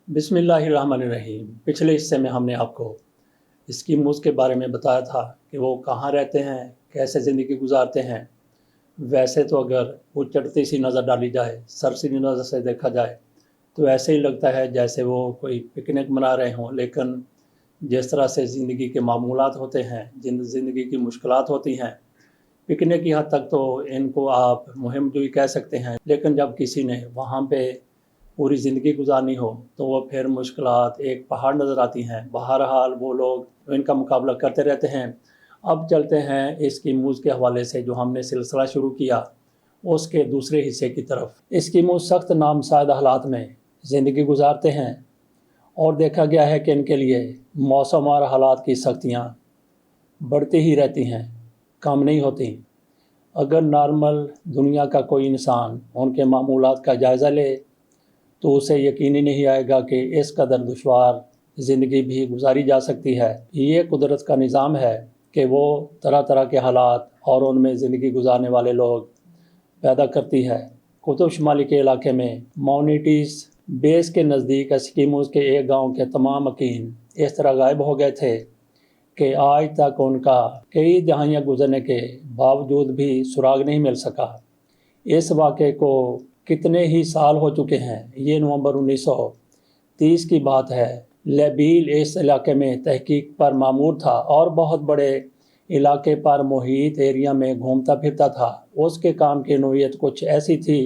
बिस्मिल्लाहिर्रहमानिर्रहीम। पिछले हिस्से में हमने आपको एस्किमोज़ के बारे में बताया था कि वो कहाँ रहते हैं, कैसे ज़िंदगी गुजारते हैं। वैसे तो अगर वो चढ़ती सी नज़र डाली जाए, सरसरी नज़र से देखा जाए, तो ऐसे ही लगता है जैसे वो कोई पिकनिक मना रहे हों। लेकिन जिस तरह से ज़िंदगी के मामूलात होते हैं, ज़िंदगी की मुश्किलात होती हैं, पिकनिक की हद तक तो इनको आप मुहिम जोई कह सकते हैं। लेकिन जब किसी ने वहाँ पे पूरी ज़िंदगी गुजारनी हो तो वो फिर मुश्किलात एक पहाड़ नज़र आती हैं। बहरहाल वो लोग इनका मुकाबला करते रहते हैं। अब चलते हैं एस्किमोज़ के हवाले से जो हमने सिलसिला शुरू किया उसके दूसरे हिस्से की तरफ। एस्किमोज़ सख्त नामसाद हालात में ज़िंदगी गुजारते हैं और देखा गया है कि इनके लिए मौसम और हालात की सख्तियाँ बढ़ती ही रहती हैं, कम नहीं होती। अगर नॉर्मल दुनिया का कोई इंसान उनके मामूलात का जायज़ा ले तो उसे यकीन ही नहीं आएगा कि इस कदर दुश्वार ज़िंदगी भी गुजारी जा सकती है। ये कुदरत का निज़ाम है कि वो तरह तरह के हालात और उनमें ज़िंदगी गुजारने वाले लोग पैदा करती है। कुतुब शुमाली के इलाके में माउंटीज़ बेस के नज़दीक एस्किमोज़ के एक गांव के तमाम मकीन इस तरह गायब हो गए थे कि आज तक उनका कई दहाइयाँ गुजरने के बावजूद भी सुराग नहीं मिल सका। इस वाक़े को कितने ही साल हो चुके हैं। ये नवंबर 1930 की बात है। लेबील इस इलाके में तहकीक पर मामूर था और बहुत बड़े इलाके पर मुहित एरिया में घूमता फिरता था। उसके काम की नोयत कुछ ऐसी थी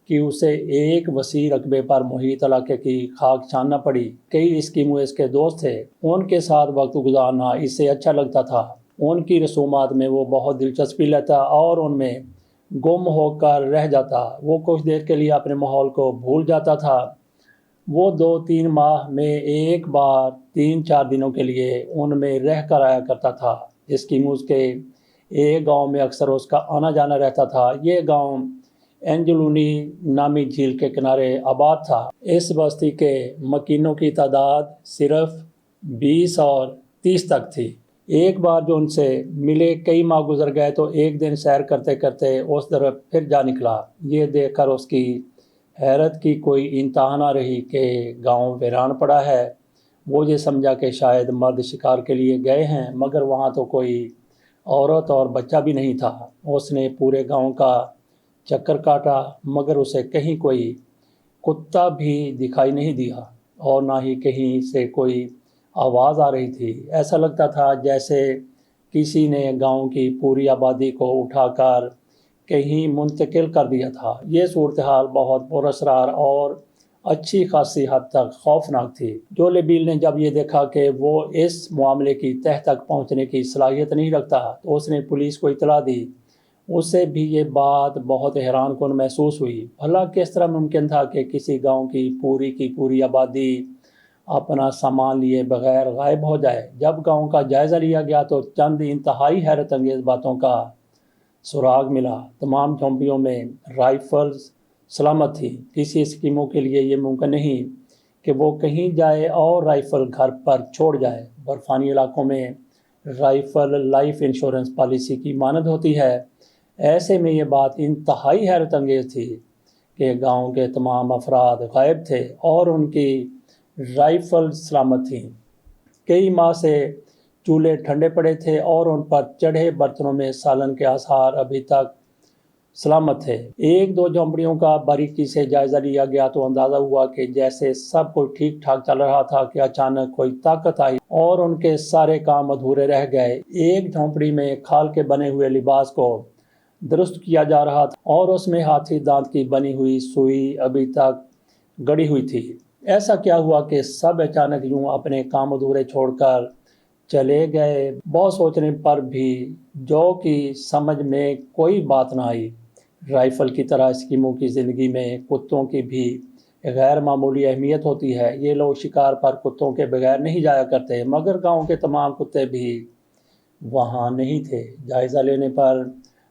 कि उसे एक वसी रकबे पर मुहित इलाके की खाक छानना पड़ी। कई एस्किमो इसके दोस्त थे, उनके साथ वक्त गुजारना इससे अच्छा लगता था। उनकी रसूमात में वो बहुत दिलचस्पी लेता और उनमें गुम होकर रह जाता। वो कुछ देर के लिए अपने माहौल को भूल जाता था। वो 2-3 माह में एक बार 3-4 दिनों के लिए उनमें रह कर आया करता था। एस्किमोज़ के एक गांव में अक्सर उसका आना जाना रहता था। ये गांव एंजुलूनी नामी झील के किनारे आबाद था। इस बस्ती के मकीनों की तादाद सिर्फ 20 और 30 तक थी। एक बार जो उनसे मिले कई माह गुजर गए तो एक दिन सैर करते करते उस तरफ फिर जा निकला। ये देखकर उसकी हैरत की कोई इंतहा न रही कि गांव वीरान पड़ा है। वो ये समझा कि शायद मर्द शिकार के लिए गए हैं, मगर वहाँ तो कोई औरत और बच्चा भी नहीं था। उसने पूरे गांव का चक्कर काटा मगर उसे कहीं कोई कुत्ता भी दिखाई नहीं दिया और ना ही कहीं से कोई आवाज़ आ रही थी। ऐसा लगता था जैसे किसी ने गांव की पूरी आबादी को उठाकर कहीं मुंतकिल कर दिया था। ये सूरत हाल बहुत पुरअसरार और अच्छी खासी हद तक खौफनाक थी। जो लेबील ने जब ये देखा कि वो इस मामले की तह तक पहुंचने की सलाहियत नहीं रखता तो उसने पुलिस को इतला दी। उसे भी ये बात बहुत हैरान कुन महसूस हुई। भला किस तरह मुमकिन था कि किसी गांव की पूरी आबादी अपना सामान लिए बगैर गायब हो जाए। जब गांव का जायज़ा लिया गया तो चंद इंतहाई हैरत अंगेज़ बातों का सुराग मिला। तमाम झोंपड़ियों में राइफल्स सलामत थी। किसी एस्किमो के लिए ये मुमकिन नहीं कि वो कहीं जाए और राइफ़ल घर पर छोड़ जाए। बर्फ़ानी इलाकों में राइफ़ल लाइफ इंश्योरेंस पॉलिसी की मानद होती है। ऐसे में ये बात इंतहाई हैरत अंगेज़ थी कि गांव के तमाम अफराद गायब थे और उनकी राइफ़ल सलामत थी। कई माह से चूल्हे ठंडे पड़े थे और उन पर चढ़े बर्तनों में सालन के आसार अभी तक सलामत थे। एक दो झोंपड़ियों का बारीकी से जायज़ा लिया गया तो अंदाज़ा हुआ कि जैसे सब कुछ ठीक ठाक चल रहा था कि अचानक कोई ताकत आई और उनके सारे काम अधूरे रह गए। एक झोंपड़ी में खाल के बने हुए लिबास को दुरुस्त किया जा रहा था और उसमें हाथी दांत की बनी हुई सुई अभी तक गड़ी हुई थी। ऐसा क्या हुआ कि सब अचानक यूं अपने काम अधूरे छोड़कर चले गए। बहुत सोचने पर भी जो कि समझ में कोई बात ना आई। राइफल की तरह एस्किमो की ज़िंदगी में कुत्तों की भी गैर मामूली अहमियत होती है। ये लोग शिकार पर कुत्तों के बगैर नहीं जाया करते, मगर गांव के तमाम कुत्ते भी वहाँ नहीं थे। जायज़ा लेने पर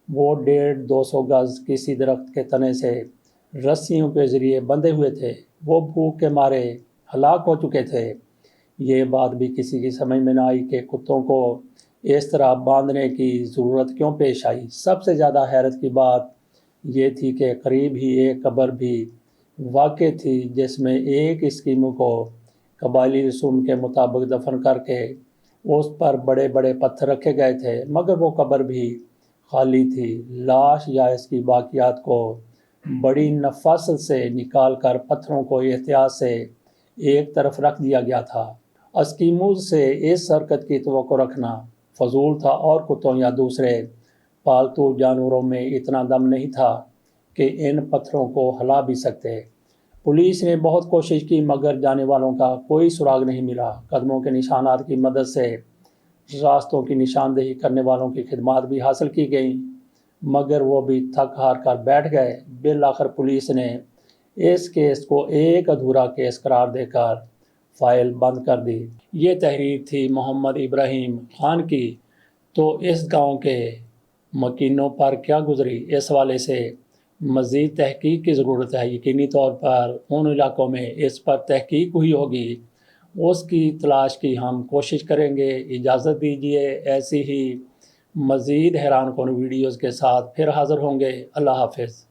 वो 150-200 गज़ किसी दरख्त के तने से रस्सियों के ज़रिए बंधे हुए थे। वो भूख के मारे हलाक हो चुके थे। ये बात भी किसी की समझ में ना आई कि कुत्तों को इस तरह बांधने की ज़रूरत क्यों पेश आई। सबसे ज़्यादा हैरत की बात ये थी कि करीब ही एक कब्र भी واقع تھی جس میں ایک اسکیموں کو قبائلی رسوم کے مطابق دفن کر کے اس پر بڑے بڑے پتھر رکھے گئے تھے، مگر وہ قبر بھی خالی تھی۔ لاش یا اس کی باقیات کو بڑی نفاست سے نکال کر پتھروں کو احتیاط سے ایک طرف رکھ دیا گیا تھا۔ اسکیموز سے اس حرکت کی توقع رکھنا فضول تھا، اور کتوں یا دوسرے پالتو جانوروں میں اتنا دم نہیں تھا کہ ان پتھروں کو ہلا بھی سکتے۔ پولیس نے بہت کوشش کی مگر جانے والوں کا کوئی سراغ نہیں ملا۔ قدموں کے نشانات کی مدد سے راستوں کی نشاندہی کرنے والوں کی خدمات بھی حاصل کی گئیں، مگر وہ بھی تھک ہار کر بیٹھ گئے۔ بالآخر پولیس نے اس کیس کو ایک ادھورا کیس قرار دے کر فائل بند کر دی۔ یہ تحریر تھی محمد ابراہیم خان کی۔ تو اس گاؤں کے مکینوں پر کیا گزری، اس حوالے سے مزید تحقیق کی ضرورت ہے۔ یقینی طور پر ان علاقوں میں اس پر تحقیق ہوئی ہوگی، اس کی تلاش کی ہم کوشش کریں گے۔ اجازت دیجیے، ایسی ہی مزید حیران کن ویڈیوز کے ساتھ پھر حاضر ہوں گے۔ اللہ حافظ۔